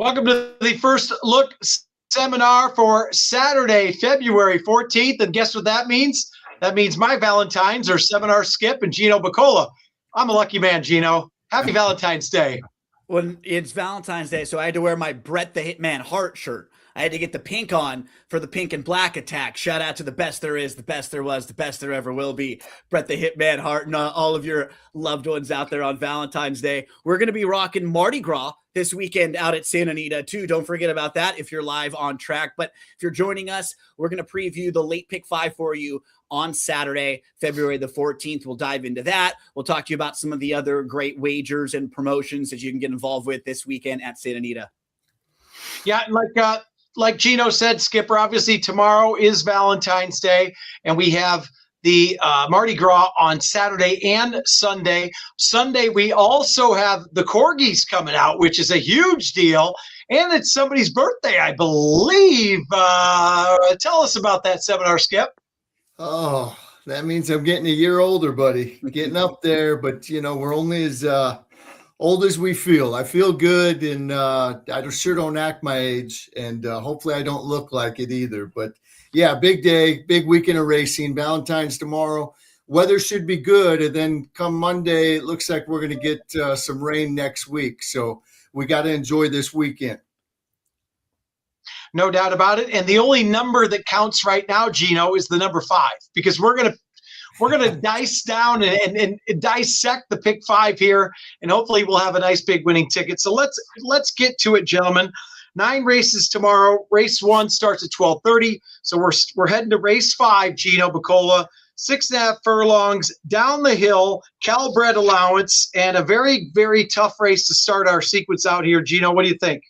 Welcome to the first look seminar for Saturday, February 14th. And guess what that means? That means my Valentines are Seminar Skip and Gino Bacola. I'm a lucky man, Gino. Happy Valentine's Day. Well, it's Valentine's Day, so I had to wear my Bret the Hitman Hart shirt. I had to get the pink on for the pink and black attack. Shout out to the best there is, the best there was, the best there ever will be. Bret the Hitman Hart and all of your loved ones out there on Valentine's Day. We're going to be rocking Mardi Gras this weekend out at Santa Anita too. Don't forget about that if you're live on track. But if you're joining us, we're going to preview the late pick five for you on Saturday, February the 14th. We'll dive into that. We'll talk to you about some of the other great wagers and promotions that you can get involved with this weekend at Santa Anita. Yeah, like Gino said, Skipper, obviously tomorrow is Valentine's Day, and we have the Mardi Gras on Saturday and Sunday. Sunday, we also have the Corgis coming out, which is a huge deal, and it's somebody's birthday, I believe. Tell us about that seminar, Skip. Oh, that means I'm getting a year older, buddy. Getting up there, but, we're only as old as we feel. I feel good, and I sure don't act my age, and hopefully I don't look like it either. But, yeah, big day, big weekend of racing. Valentine's tomorrow. Weather should be good, and then come Monday, it looks like we're going to get some rain next week. So we got to enjoy this weekend. No doubt about it. And the only number that counts right now, Gino, is the number 5, because we're gonna dice down and dissect the pick 5 here, and hopefully we'll have a nice big winning ticket. So let's get to it, gentlemen. 9 races tomorrow. Race 1 starts at 12:30. So we're heading to race 5, Gino Bacola. 6.5 furlongs down the hill, Calbred allowance, and a very, very tough race to start our sequence out here. Gino, what do you think?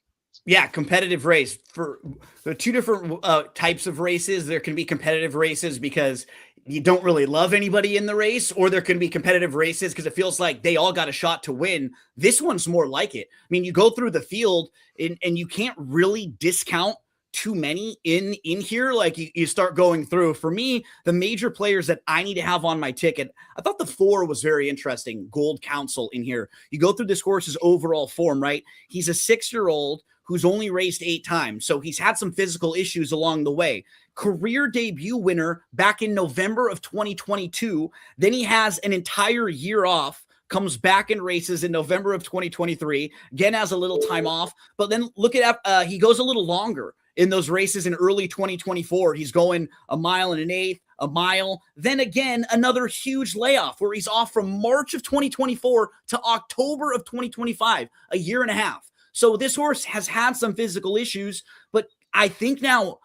Yeah, competitive race. For there are two different types of races. There can be competitive races because you don't really love anybody in the race, or there can be competitive races because it feels like they all got a shot to win. This one's more like it. I mean, you go through the field and you can't really discount too many in here. Like you start going through. For me, the major players that I need to have on my ticket, I thought the 4 was very interesting. Gold Council in here. You go through this horse's overall form, right? He's a 6-year-old who's only raced 8 times. So he's had some physical issues along the way. Career debut winner back in November of 2022. Then he has an entire year off, comes back and races in November of 2023. Again, has a little time off. But then look at, he goes a little longer in those races in early 2024. He's going 1 1/8 miles, a mile. Then again, another huge layoff where he's off from March of 2024 to October of 2025, a year and a half. So this horse has had some physical issues, but I think now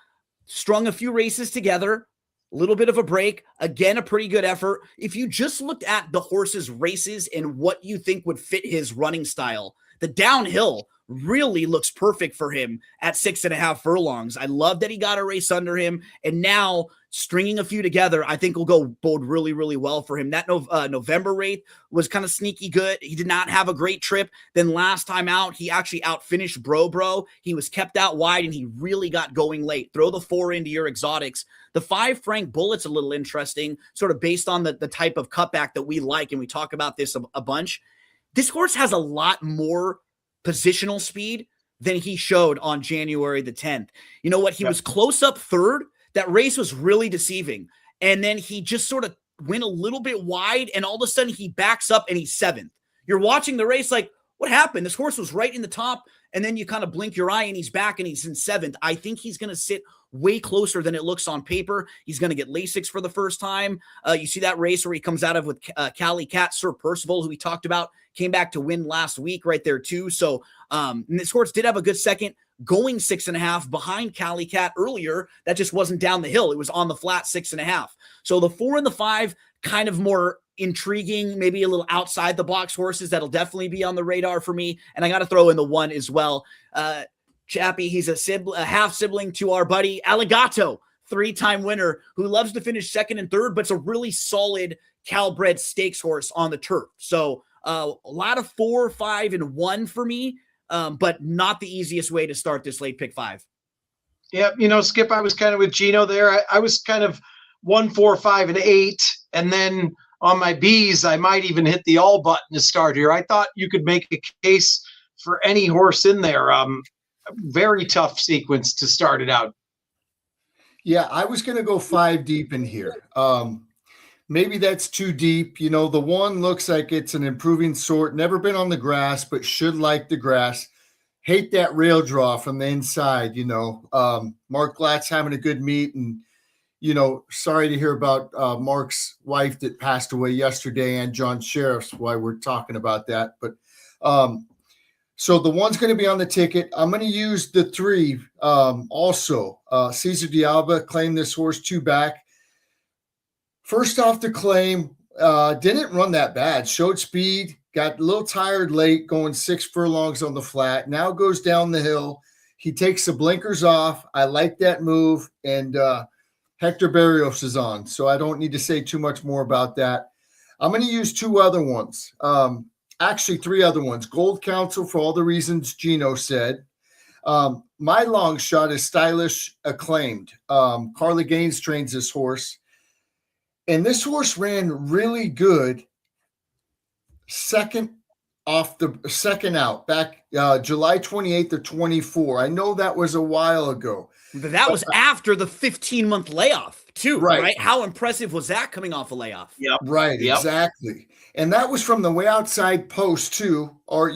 strung a few races together, a little bit of a break, again, a pretty good effort. If you just looked at the horse's races and what you think would fit his running style, the downhill really looks perfect for him at 6.5 furlongs. I love that he got a race under him, and now stringing a few together, I think will go bode really, really well for him. That November rate was kind of sneaky good. He did not have a great trip. Then last time out, he actually outfinished Bro. He was kept out wide, and he really got going late. Throw the 4 into your exotics. The 5 Frank Bullet's a little interesting, sort of based on the type of cutback that we like, and we talk about this a bunch. This horse has a lot more positional speed than he showed on January the 10th. You know what? He was close up 3rd. That race was really deceiving. And then he just sort of went a little bit wide, and all of a sudden he backs up and he's 7th. You're watching the race like, what happened? This horse was right in the top, and then you kind of blink your eye and he's back and he's in 7th. I think he's going to sit way closer than it looks on paper. He's going to get Lasix for the first time. You see that race where he comes out of with Cali Cat, Sir Percival, who we talked about, came back to win last week right there too. So this horse did have a good second, going 6.5 behind Cali Cat earlier. That just wasn't down the hill. It was on the flat 6.5. So the 4 and the 5 kind of more intriguing, maybe a little outside the box horses that'll definitely be on the radar for me. And I got to throw in the 1 as well. Chappie, he's a half sibling to our buddy Allegato, 3-time winner who loves to finish 2nd and 3rd, but it's a really solid Calbred stakes horse on the turf. So a lot of 4, 5, and 1 for me, but not the easiest way to start this late pick 5. Yeah, Skip, I was kind of with Gino there. I was kind of 1, 4, 5, and 8, and then on my B's, I might even hit the all button to start here. I thought you could make a case for any horse in there. very tough sequence to start it out. Yeah, I was going to go 5 deep in here. Maybe that's too deep. The one looks like it's an improving sort, never been on the grass, but should like the grass. Hate that rail draw from the inside. Mark Glatt's having a good meet, and sorry to hear about Mark's wife that passed away yesterday, and John Sheriff's, why we're talking about that. But so the one's going to be on the ticket. I'm going to use the 3 also. Cesar D'Alba claimed this horse 2 back. First off the claim, didn't run that bad. Showed speed, got a little tired late going 6 furlongs on the flat. Now goes down the hill. He takes the blinkers off. I like that move. And Hector Barrios is on, so I don't need to say too much more about that. I'm going to use 2 other ones. Actually, 3 other ones. Gold Council for all the reasons Gino said. My long shot is Stylish Acclaimed. Carla Gaines trains this horse. And this horse ran really good second out back July 28th of 24. I know that was a while ago. But that was after the 15-month layoff, too, right? How impressive was that coming off a layoff? Yep. Right, yep. Exactly. And that was from the way outside post, too. Or,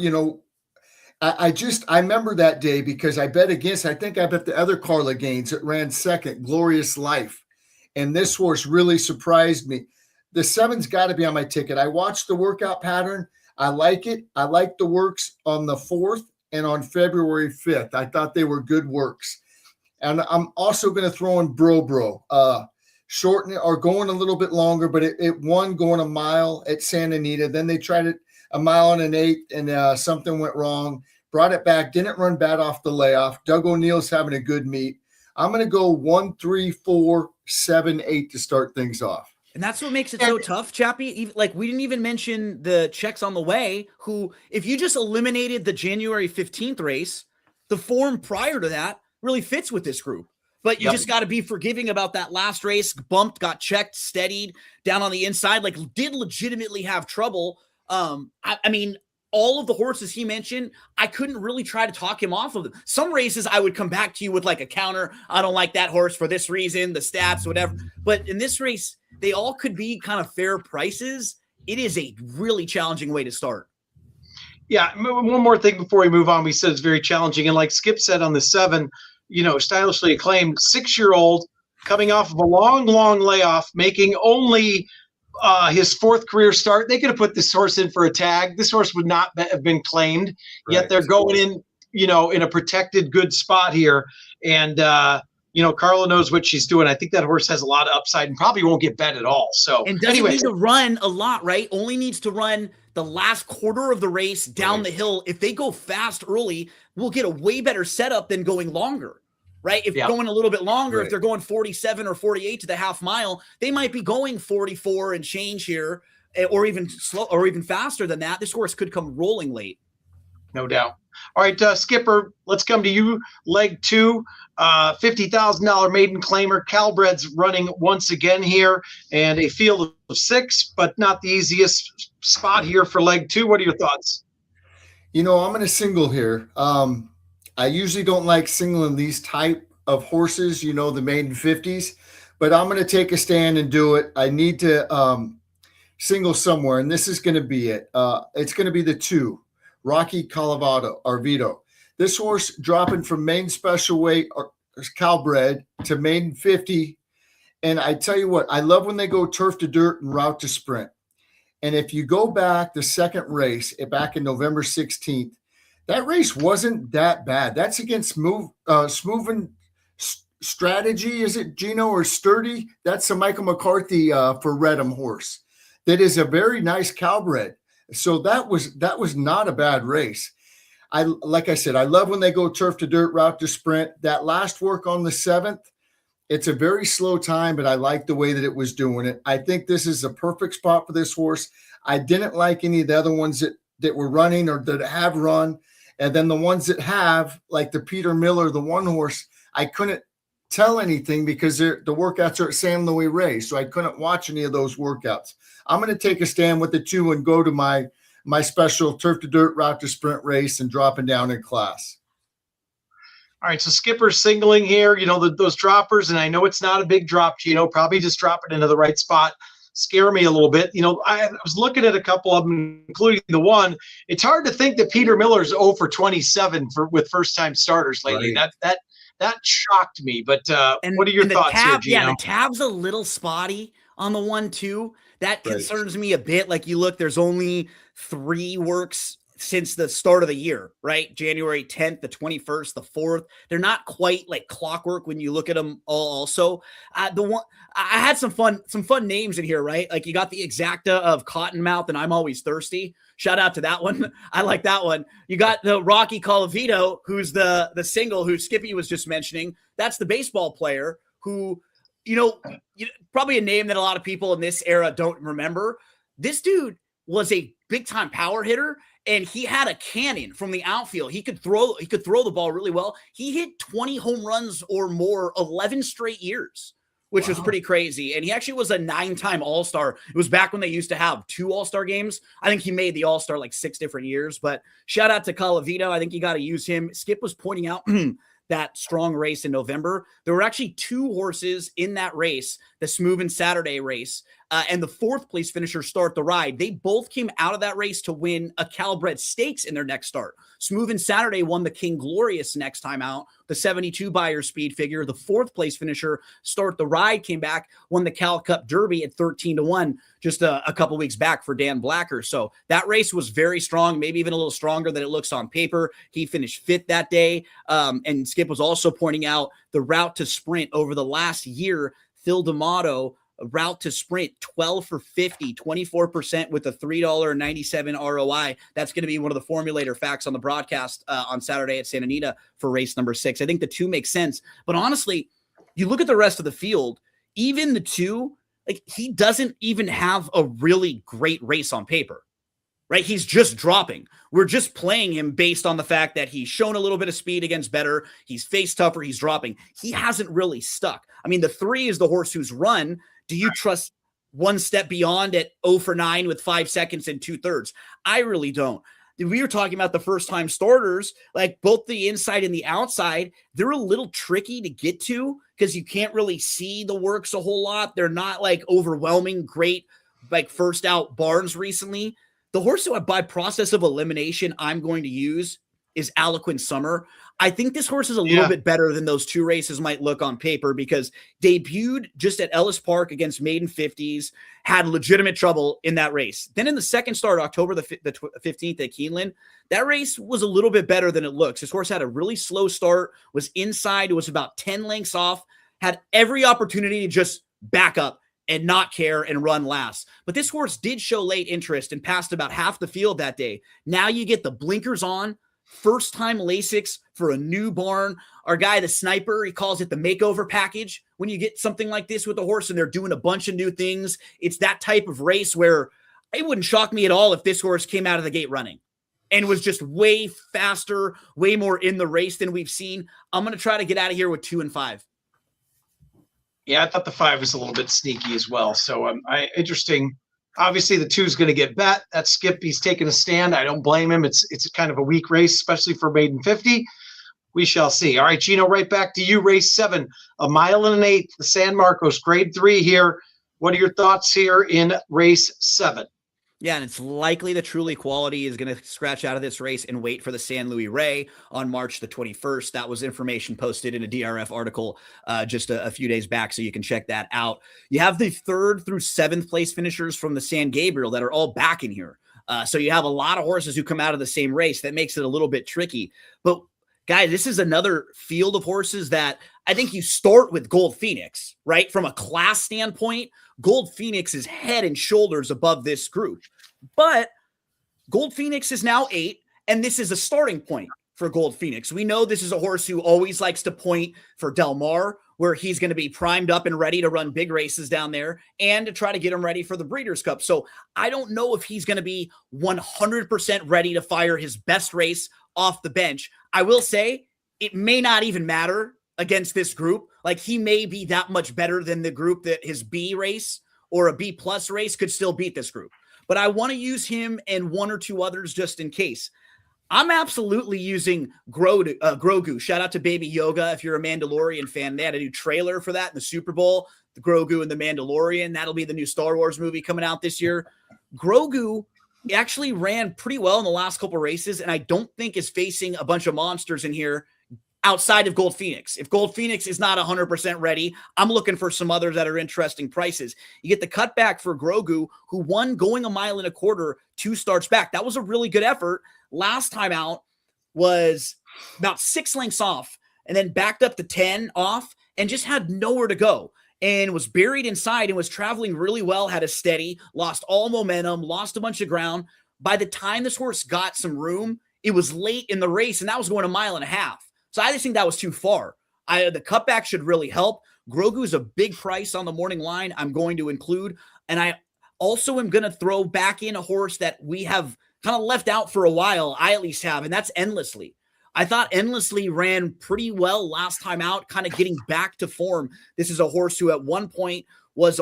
I remember that day because I bet the other Carla Gaines that ran second, Glorious Life. And this horse really surprised me. The 7's got to be on my ticket. I watched the workout pattern. I like it. I like the works on the 4th and on February 5th. I thought they were good works. And I'm also going to throw in Bro. Shorten it or going a little bit longer, but it won going a mile at Santa Anita. Then they tried it a mile and an 8, and something went wrong. Brought it back. Didn't run bad off the layoff. Doug O'Neill's having a good meet. I'm going to go 1, 3, 4, 7, 8 to start things off. And that's what makes it so tough, Chappie. Like, we didn't even mention the checks on the way, who, if you just eliminated the January 15th race, the form prior to that really fits with this group. But you just got to be forgiving about that last race. Bumped, got checked, steadied down on the inside, like did legitimately have trouble. I mean, all of the horses he mentioned, I couldn't really try to talk him off of them. Some races I would come back to you with like a counter. I don't like that horse for this reason, the stats, whatever. But in this race, they all could be kind of fair prices. It is a really challenging way to start. Yeah. One more thing before we move on. We said it's very challenging. And like Skip said on the 7, Stylishly Acclaimed, 6-year-old coming off of a long layoff, making only his 4th career start. They could have put this horse in for a tag. This horse would not have been claimed. Right. Yet they're going in, in a protected good spot here. And, Carla knows what she's doing. I think that horse has a lot of upside and probably won't get bet at all. So, and doesn't need to run a lot, right? Only needs to run the last quarter of the race down the hill. If they go fast early, we'll get a way better setup than going longer. Right? If going a little bit longer, if they're going 47 or 48 to the half mile, they might be going 44 and change here, or even slow, or even faster than that. This horse could come rolling late. No doubt. All right, Skipper, let's come to you. Leg 2, $50,000 maiden claimer. Calbred's running once again here, and a field of 6, but not the easiest spot here for leg 2. What are your thoughts? I'm going to single here. I usually don't like singling these type of horses, the maiden 50s, but I'm going to take a stand and do it. I need to single somewhere, and this is going to be it. It's going to be the 2, Rocky Arvido. This horse dropping from maiden special weight or Calbred to maiden 50. And I tell you what, I love when they go turf to dirt and route to sprint. And if you go back the 2nd race back in November 16th, that race wasn't that bad. That's against Smooth Strategy, is it, Gino, or Sturdy? That's a Michael McCarthy for Redham horse. That is a very nice Calbred. So that was not a bad race. Like I said, I love when they go turf to dirt, route to sprint. That last work on the 7th, it's a very slow time, but I like the way that it was doing it. I think this is a perfect spot for this horse. I didn't like any of the other ones that were running or that have run. And then the ones that have, like the Peter Miller, the one horse, I couldn't tell anything because the workouts are at San Luis Rey. So I couldn't watch any of those workouts. I'm going to take a stand with the 2 and go to my special turf to dirt route to sprint race and dropping down in class. All right, so Skipper's singling here, those droppers, and I know it's not a big drop, probably just drop it into the right spot. Scare me a little bit. I was looking at a couple of them, including the one. It's hard to think that Peter Miller's 0 for 27 with first-time starters lately. Right. That shocked me. But what are your thoughts here, Gino? Yeah, the tab's a little spotty on the 1-2. That concerns me a bit. Like you look, there's only 3 works since the start of the year, right? January 10th, the 21st, the 4th. They're not quite like clockwork when you look at them all. Also, the one I had some fun names in here, right? Like you got the Exacta of Cottonmouth and I'm Always Thirsty. Shout out to that one. I like that one. You got the Rocky Colavito, who's the single who Skippy was just mentioning. That's the baseball player who, probably a name that a lot of people in this era don't remember. This dude was a big time power hitter. And he had a cannon from the outfield. He could throw the ball really well. He hit 20 home runs or more 11 straight years, which was pretty crazy. And he actually was a 9-time All-Star. It was back when they used to have 2 All-Star games. I think he made the All-Star like 6 different years. But shout out to Colavito. I think you got to use him. Skip was pointing out that strong race in November. There were actually 2 horses in that race, the Smoovin' Saturday race, and the 4th place finisher Start the Ride. They both came out of that race to win a Calbred Stakes in their next start. Smoovin' Saturday won the King Glorious next time out, the 72 buyer speed figure. The 4th place finisher Start the Ride came back, won the Cal Cup Derby at 13-1 just a couple weeks back for Dan Blacker. So that race was very strong, maybe even a little stronger than it looks on paper. He finished 5th that day. And Skip was also pointing out the route to sprint over the last year. Phil D'Amato, route to sprint, 12 for 50, 24% with a $3.97 ROI. That's going to be one of the formulator facts on the broadcast on Saturday at Santa Anita for race number 6. I think the 2 makes sense. But honestly, you look at the rest of the field, even the 2, like he doesn't even have a really great race on paper. Right? He's just dropping. We're just playing him based on the fact that he's shown a little bit of speed against better. He's faced tougher. He's dropping. He hasn't really stuck. I mean, the 3 is the horse who's run. Do you trust one step beyond at 0 for 9 with 5 seconds and 2/3? I really don't. We were talking about the first time starters, like both the inside and the outside, they're a little tricky to get to because you can't really see the works a whole lot. They're not like overwhelming, great, like first out barns recently. The horse who by process of elimination I'm going to use is Eloquent Summer. I think this horse is a little bit better than those 2 races might look on paper because debuted just at Ellis Park against Maiden 50s, had legitimate trouble in that race. Then in the second start, October the 15th at Keeneland, that race was a little bit better than it looks. This horse had a really slow start, was inside, it was about 10 lengths off, had every opportunity to just back up and not care and run last. But this horse did show late interest and passed about half the field that day. Now you get the blinkers on, first time Lasix for a new barn. Our guy, the sniper, he calls it the makeover package. When you get something like this with a horse and they're doing a bunch of new things, it's that type of race where it wouldn't shock me at all if this horse came out of the gate running and was just way faster, way more in the race than we've seen. I'm going to try to get out of here with 2 and 5. Yeah, I thought the 5 was a little bit sneaky as well. So interesting. Obviously, the 2 is going to get bet. That's Skip. He's taking a stand. I don't blame him. It's kind of a weak race, especially for Maiden 50. We shall see. All right, Gino, right back to you. Race 7, 1 1/8, the San Marcos, grade 3 here. What are your thoughts here in race 7? Yeah, and it's likely the Truly Quality is going to scratch out of this race and wait for the San Luis Rey on March the 21st. That was information posted in a DRF article just a few days back, so you can check that out. You have the 3rd through 7th place finishers from the San Gabriel that are all back in here. So you have a lot of horses who come out of the same race. That makes it a little bit tricky. But, guys, this is another field of horses that I think you start with Gold Phoenix, right? From a class standpoint, Gold Phoenix is head and shoulders above this group. But Gold Phoenix is now 8, and this is a starting point for Gold Phoenix. We know this is a horse who always likes to point for Del Mar, where he's going to be primed up and ready to run big races down there and to try to get him ready for the Breeders' Cup. So I don't know if he's going to be 100% ready to fire his best race off the bench. I will say it may not even matter against this group. Like, he may be that much better than the group that his B race or a B plus race could still beat this group. But I want to use him and 1 or 2 others just in case. I'm absolutely using Grogu. Shout out to Baby Yoga if you're a Mandalorian fan. They had a new trailer for that in the Super Bowl. The Grogu and the Mandalorian. That'll be the new Star Wars movie coming out this year. Grogu actually ran pretty well in the last couple races, and I don't think is facing a bunch of monsters in here outside of Gold Phoenix. If Gold Phoenix is not 100% ready, I'm looking for some others that are interesting prices. You get the cutback for Grogu, who won going 1.25 miles 2 starts back. That was a really good effort. Last time out was about 6 lengths off and then backed up to 10 off and just had nowhere to go and was buried inside and was traveling really well, had a steady, lost all momentum, lost a bunch of ground. By the time this horse got some room, it was late in the race, and that was going 1.5 miles. So I just think that was too far. The cutback should really help. Grogu is a big price on the morning line I'm going to include, and I also am going to throw back in a horse that we have kind of left out for a while, I at least have, and that's Endlessly. I thought Endlessly ran pretty well last time out, kind of getting back to form. This is a horse who at one point was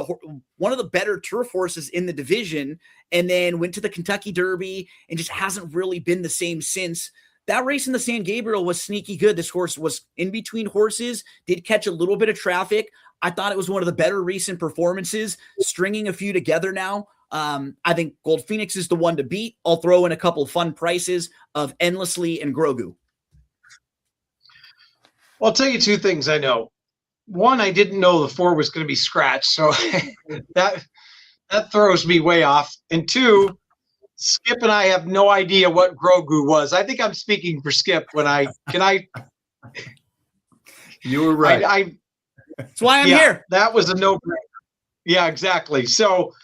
one of the better turf horses in the division, and then went to the Kentucky Derby and just hasn't really been the same since. That race in the San Gabriel was sneaky good. This horse was in between horses, did catch a little bit of traffic. I thought it was one of the better recent performances, stringing a few together now. I think Gold Phoenix is the one to beat. I'll throw in a couple of fun prices of Endlessly and Grogu. Well, I'll tell you 2 things I know. One, I didn't know the 4 was going to be scratched, so that throws me way off. And 2, Skip and I have no idea what Grogu was. I think I'm speaking for Skip when You were right. That's why I'm here. That was a no-brainer. Yeah, exactly. So,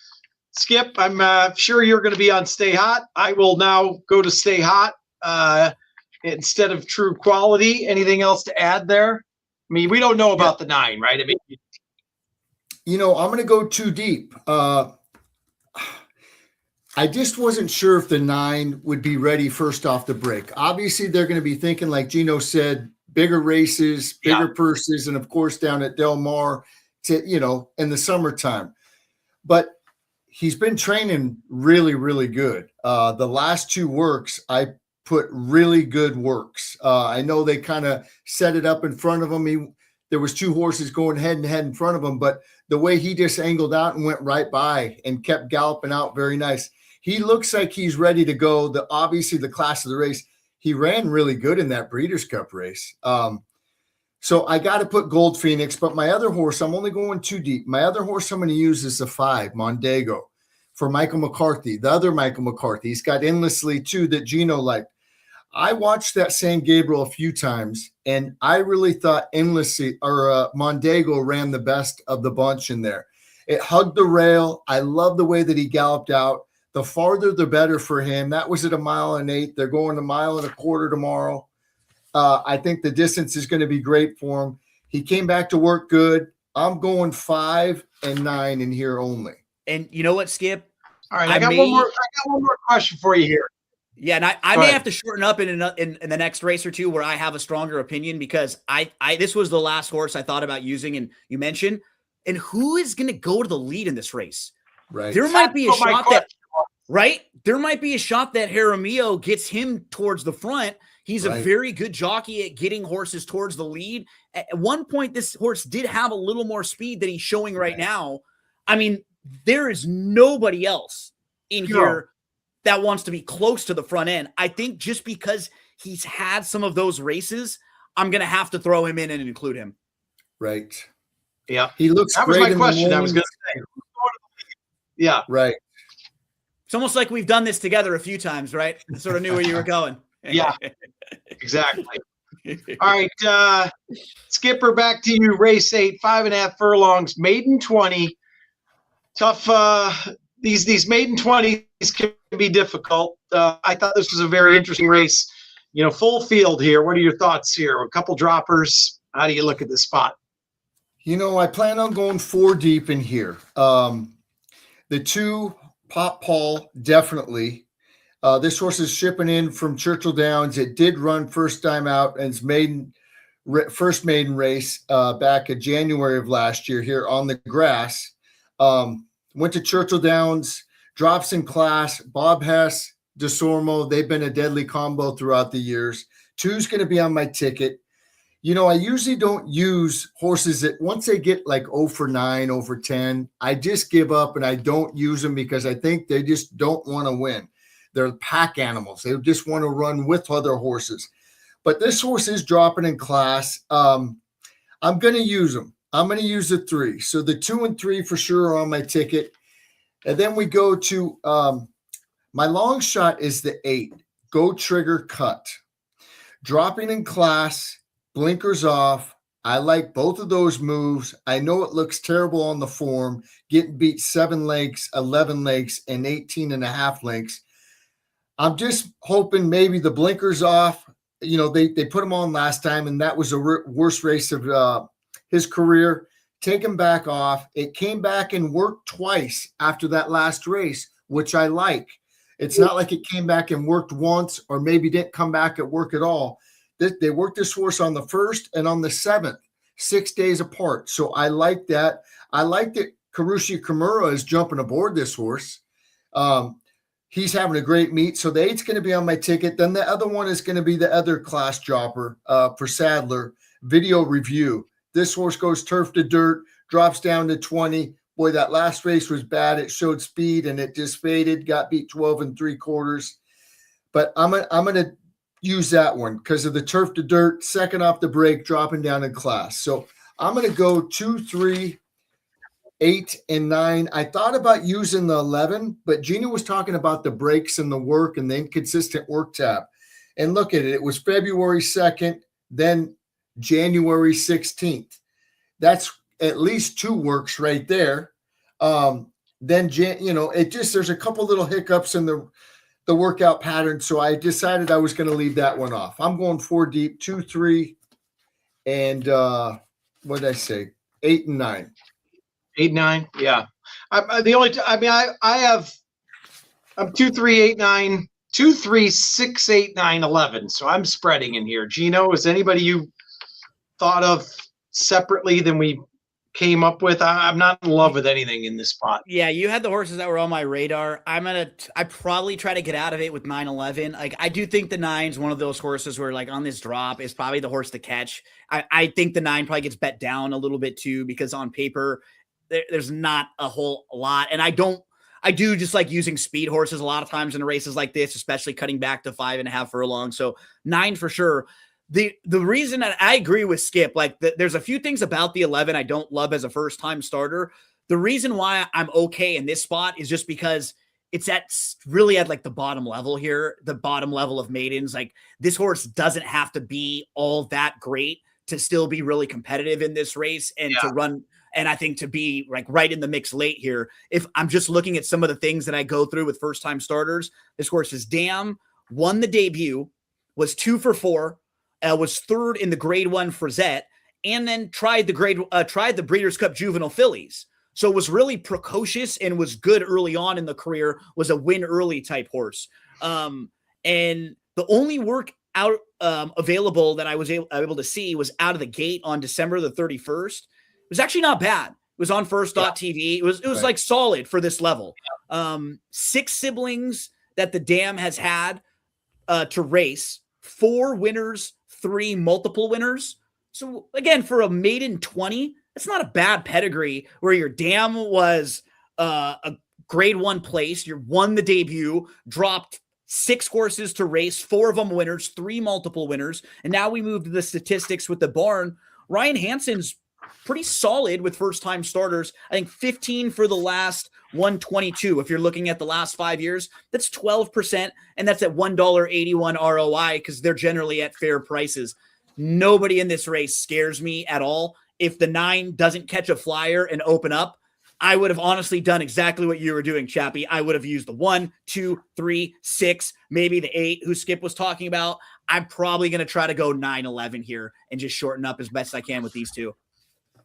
Skip, I'm sure you're going to be on Stay Hot. I will now go to Stay Hot instead of True Quality. Anything else to add there? I mean, we don't know about the 9, right? I mean, I'm going to go too deep. I just wasn't sure if the 9 would be ready first off the break. Obviously, they're going to be thinking, like Gino said, bigger races, bigger purses, and of course down at Del Mar, in the summertime. But he's been training really, really good. The last 2 works, I put really good works. I know they kind of set it up in front of him. There was 2 horses going head and head in front of him, but the way he just angled out and went right by and kept galloping out, very nice. He looks like he's ready to go. Obviously the class of the race, he ran really good in that Breeders' Cup race. So I got to put Gold Phoenix, but my other horse, I'm only going too deep. My other horse I'm going to use is the 5, Mondego, for Michael McCarthy, the other Michael McCarthy. He's got Endlessly too that Gino liked. I watched that San Gabriel a few times, and I really thought Endlessly or Mondego ran the best of the bunch in there. It hugged the rail. I love the way that he galloped out. The farther, the better for him. That was at 1.8 miles. They're going 1.25 miles tomorrow. I think the distance is going to be great for him. He came back to work good. I'm going 5 and 9 in here only. And you know what, Skip? All right, I got one more question for you here. Yeah, and I may have to shorten up in the next race or two where I have a stronger opinion, because I this was the last horse I thought about using, and you mentioned, and who is going to go to the lead in this race? Right. There might be a shot that There might be a shot that Jaramillo gets him towards the front. He's a very good jockey at getting horses towards the lead. At one point, this horse did have a little more speed than he's showing right now. I mean, there is nobody else in here that wants to be close to the front end. I think just because he's had some of those races, I'm going to have to throw him in and include him. Right. Yeah. He looks that great. Was my question. I was going to say. Yeah. Right. It's almost like we've done this together a few times, right? I sort of knew where you were going. Yeah, exactly. All right, Skipper, back to you. Race 8, 5.5 furlongs, maiden 20. Tough. These maiden 20s can be difficult. I thought this was a very interesting race. Full field here. What are your thoughts here? A couple droppers. How do you look at this spot? I plan on going 4 deep in here. The 2, Pop Paul, definitely. This horse is shipping in from Churchill Downs. It did run first time out, and its first maiden race back in January of last year here on the grass. Went to Churchill Downs, drops in class. Bob Hess DeSormo. They've been a deadly combo throughout the years. 2's going to be on my ticket. You know, I usually don't use horses that once they get like 0 for 9, 0 for 10, I just give up and I don't use them because I think they just don't want to win. They're pack animals. They just want to run with other horses. But this horse is dropping in class. I'm going to use them. I'm going to use the 3. So the 2 and 3 for sure are on my ticket. And then we go to my long shot is the 8. Go Trigger Cut. Dropping in class, blinkers off. I like both of those moves. I know it looks terrible on the form, getting beat 7 lengths, 11 lengths, and 18 and a half lengths. I'm just hoping maybe the blinkers off. You know, they put him on last time, and that was the worst race of his career. Take him back off. It came back and worked twice after that last race, which I like. It's not like it came back and worked once or maybe didn't come back at work at all. They worked this horse on the 1st and on the 7th, 6 days apart. So I like that. I like that Karushi Kimura is jumping aboard this horse. He's having a great meet. So the 8's going to be on my ticket. Then the other one is going to be the other class dropper for Sadler, Video Review. This horse goes turf to dirt, drops down to 20. Boy, that last race was bad. It showed speed and it just faded, got beat 12 3/4. But I'm gonna use that one because of the turf to dirt, second off the break, dropping down in class. So I'm gonna go 2, 3, 8, and 9. I thought about using the 11, but Gina was talking about the breaks and the work and the inconsistent work tab. And look at it. It was February 2nd, then January 16th. That's at least 2 works right there. Then, you know, it just, there's a couple little hiccups in the workout pattern. So I decided I was going to leave that one off. I'm going 4 deep, 2, 3, and what did I say? 8 and 9. 8, 9. Yeah. I'm 2, 3, 8, 9, 2, 3, 6, 8, 9, 11. So I'm spreading in here. Gino, is anybody you thought of separately than we came up with? I'm not in love with anything in this spot. Yeah, you had the horses that were on my radar. I probably try to get out of it with 9-11. Like, I do think the 9's one of those horses where, like, on this drop is probably the horse to catch. I think the 9 probably gets bet down a little bit too, because on paper there's not a whole lot. And I do just like using speed horses a lot of times in races like this, especially cutting back to 5.5 furlongs. So 9 for sure. The reason that I agree with Skip, like there's a few things about the 11 I don't love as a first time starter. The reason why I'm okay in this spot is just because it's really at like the bottom level here, the bottom level of maidens. Like, this horse doesn't have to be all that great to still be really competitive in this race and to run. And I think to be like right in the mix late here, if I'm just looking at some of the things that I go through with first time starters, this horse is won the debut, was 2 for 4. Was 3rd in the grade 1 Frizette, and then tried the Breeders' Cup Juvenile Fillies. So it was really precocious and was good early on in the career, was a win early type horse. And the only work out available that I was able to see was out of the gate on December the 31st. It was actually not bad. It was on first.tv. It was right. Like solid for this level. 6 siblings that the dam has had to race, 4 winners, 3 multiple winners. So again, for a maiden 20, that's not a bad pedigree where your dam was a grade 1 place. You won the debut, dropped 6 horses to race, 4 of them winners, 3 multiple winners. And now we move to the statistics with the barn. Ryan Hansen's pretty solid with first time starters. I think 15 for the last 122. If you're looking at the last 5 years, that's 12%. And that's at $1.81 ROI because they're generally at fair prices. Nobody in this race scares me at all. If the 9 doesn't catch a flyer and open up, I would have honestly done exactly what you were doing, Chappie. I would have used the 1, 2, 3, 6, maybe the 8 who Skip was talking about. I'm probably going to try to go 9-11 here and just shorten up as best I can with these 2.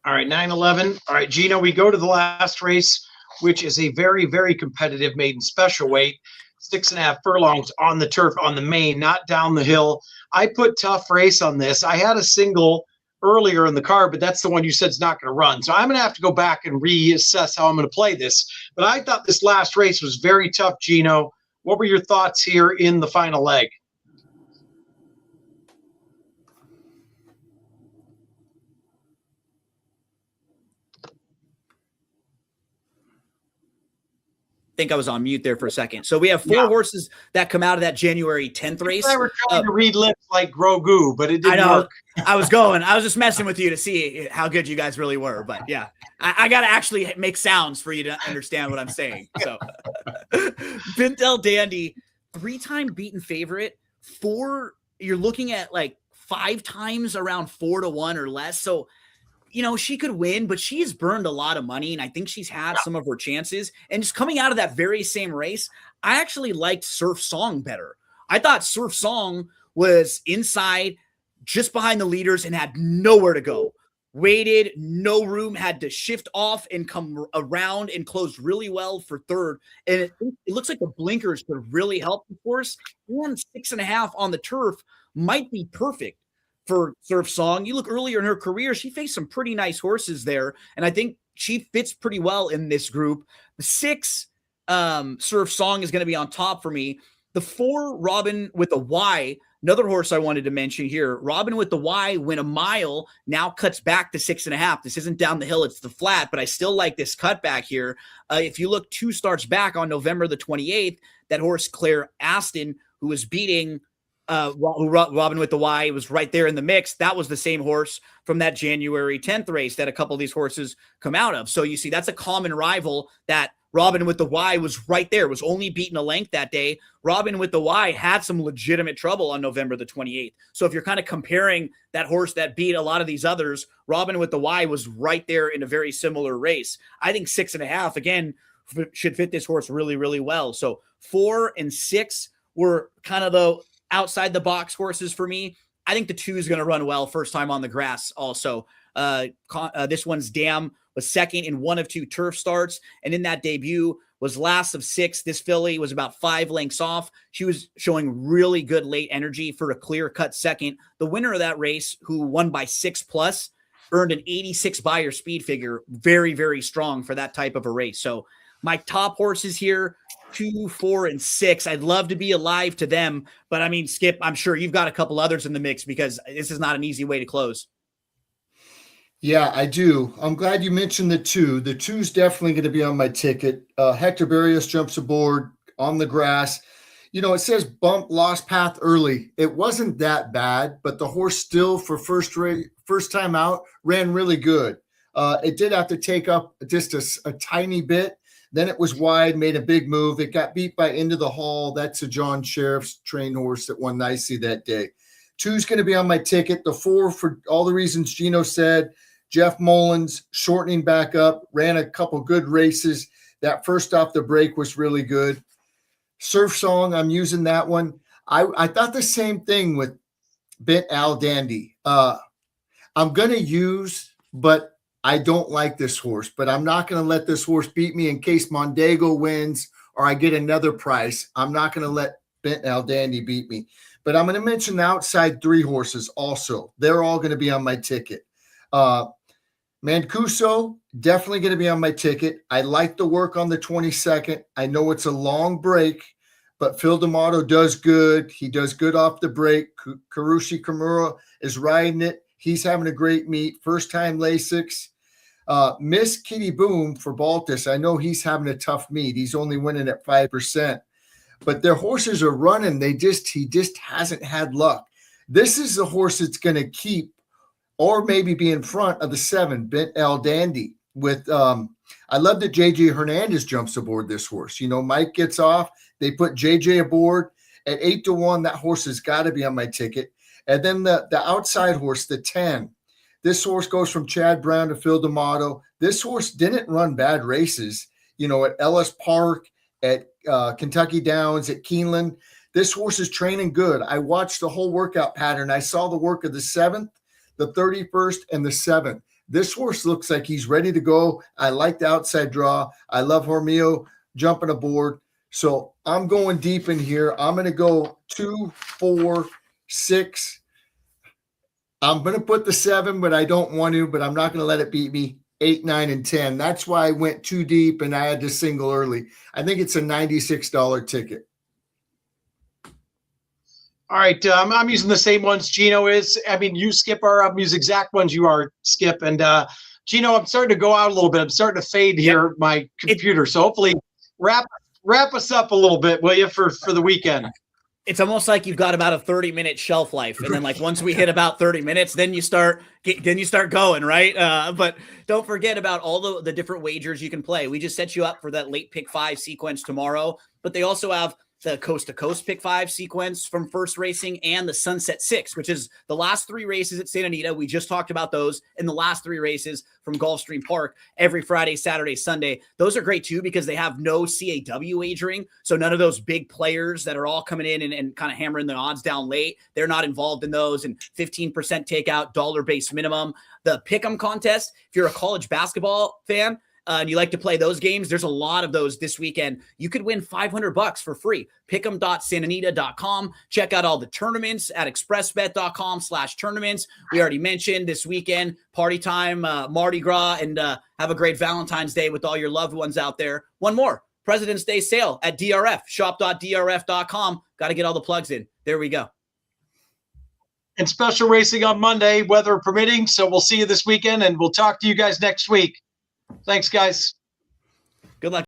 All right, 9-11. All right, Gino, we go to the last race, which is a very, very competitive maiden special weight, 6.5 furlongs on the turf, on the main, not down the hill. I put tough race on this. I had a single earlier in the card, but that's the one you said is not going to run. So I'm going to have to go back and reassess how I'm going to play this. But I thought this last race was very tough, Gino. What were your thoughts here in the final leg? Think I was on mute there for a second. So we have 4 horses that come out of that January 10th race. I were trying to read lips like Grogu, but it didn't work. I was just messing with you to see how good you guys really were. But yeah, I got to actually make sounds for you to understand what I'm saying. So Bint El Dandy, 3-time beaten favorite. You're looking at like 5 times around 4-1 or less. So she could win, but she's burned a lot of money, and I think she's had some of her chances. And just coming out of that very same race, I actually liked Surf Song better. I thought Surf Song was inside, just behind the leaders, and had nowhere to go. Waited, no room, had to shift off and come around and closed really well for third. And it looks like the blinkers could really help the horse. 6.5 on the turf might be perfect for Surf Song. You look earlier in her career, she faced some pretty nice horses there, and I think she fits pretty well in this group. The 6, Surf Song is going to be on top for me. The 4, Robin with the Y, another horse I wanted to mention here. Robin with the Y went a mile, now cuts back to 6.5. This isn't down the hill, it's the flat, but I still like this cutback here. If you look 2 starts back on November the 28th, that horse Claire Aston, who was beating Robin with the Y, was right there in the mix. That was the same horse from that January 10th race that a couple of these horses come out of. So you see, that's a common rival that Robin with the Y was right there, was only beaten a length that day. Robin with the Y had some legitimate trouble on November the 28th. So if you're kind of comparing that horse that beat a lot of these others, Robin with the Y was right there in a very similar race. I think 6.5, again, should fit this horse really, really well. So 4 and 6 were kind of the outside the box horses for me. I think the 2 is going to run well first time on the grass also. This one's Dam was second in 1 of 2 turf starts, and in that debut was last of 6. This filly was about 5 lengths off. She was showing really good late energy for a clear-cut second. The winner of that race, who won by 6+, earned an 86 Beyer speed figure. Very, very strong for that type of a race. So my top horses here, 2, 4, and 6. I'd love to be alive to them, but I mean, Skip, I'm sure you've got a couple others in the mix because this is not an easy way to close. Yeah, I do. I'm glad you mentioned the 2. The 2 is definitely going to be on my ticket. Hector Barrios jumps aboard on the grass. It says bump, lost path early. It wasn't that bad, but the horse still, for first time out, ran really good. It did have to take up just a tiny bit. Then it was wide, made a big move. It got beat by Into the Hall. That's a John Sheriff's trained horse that won nicely that day. 2 is going to be on my ticket. The 4, for all the reasons Gino said, Jeff Mullins shortening back up, ran a couple good races. That first off the break was really good. Surf Song, I'm using that one. I thought the same thing with Bint El Dandy. I'm going to use, but I don't like this horse, but I'm not going to let this horse beat me in case Mondego wins or I get another price. I'm not going to let Bint El Dandy beat me. But I'm going to mention the outside 3 horses also. They're all going to be on my ticket. Mancuso, definitely going to be on my ticket. I like the work on the 22nd. I know it's a long break, but Phil D'Amato does good. He does good off the break. Karushi Kimura is riding it. He's having a great meet. First time Lasix. Miss Kitty Boom for Baltus. I know he's having a tough meet. He's only winning at 5%, but their horses are running. He just hasn't had luck. This is the horse that's going to keep or maybe be in front of the 7, Bint El Dandy. With I love that JJ Hernandez jumps aboard this horse. Mike gets off. They put JJ aboard at 8-1. That horse has got to be on my ticket. And then the outside horse, the 10. This horse goes from Chad Brown to Phil D'Amato. This horse didn't run bad races, at Ellis Park, at Kentucky Downs, at Keeneland. This horse is training good. I watched the whole workout pattern. I saw the work of the 7th, the 31st, and the 7th. This horse looks like he's ready to go. I like the outside draw. I love Hormio jumping aboard. So I'm going deep in here. I'm going to go 2, 4, 6. I'm going to put the 7, but I don't want to, but I'm not going to let it beat me. 8, 9, and 10. That's why I went too deep and I had to single early. I think it's a $96 ticket. All right, I'm using the same ones Gino is. I mean, you, Skip, are I'm using exact ones you are, Skip. And Gino, I'm starting to go out a little bit. I'm starting to fade here, my computer. So hopefully wrap us up a little bit, will you, for the weekend? It's almost like you've got about a 30-minute shelf life. And then like once we hit about 30 minutes, then you start going, right? But don't forget about all the different wagers you can play. We just set you up for that late pick 5 sequence tomorrow, but they also have the coast to coast pick 5 sequence from First Racing and the Sunset 6, which is the last 3 races at Santa Anita. We just talked about those, and the last 3 races from Gulfstream Park every Friday, Saturday, Sunday. Those are great too because they have no CAW wagering. So none of those big players that are all coming in and kind of hammering the odds down late, they're not involved in those. And 15% takeout, dollar-based minimum. The Pick'em contest, if you're a college basketball fan, and you like to play those games, there's a lot of those this weekend. You could win $500 for free. Pick'em.santanita.com. Check out all the tournaments at expressbet.com/tournaments. We already mentioned this weekend, party time, Mardi Gras, and have a great Valentine's Day with all your loved ones out there. One more, President's Day sale at DRF, shop.drf.com. Got to get all the plugs in. There we go. And special racing on Monday, weather permitting. So we'll see you this weekend, and we'll talk to you guys next week. Thanks, guys.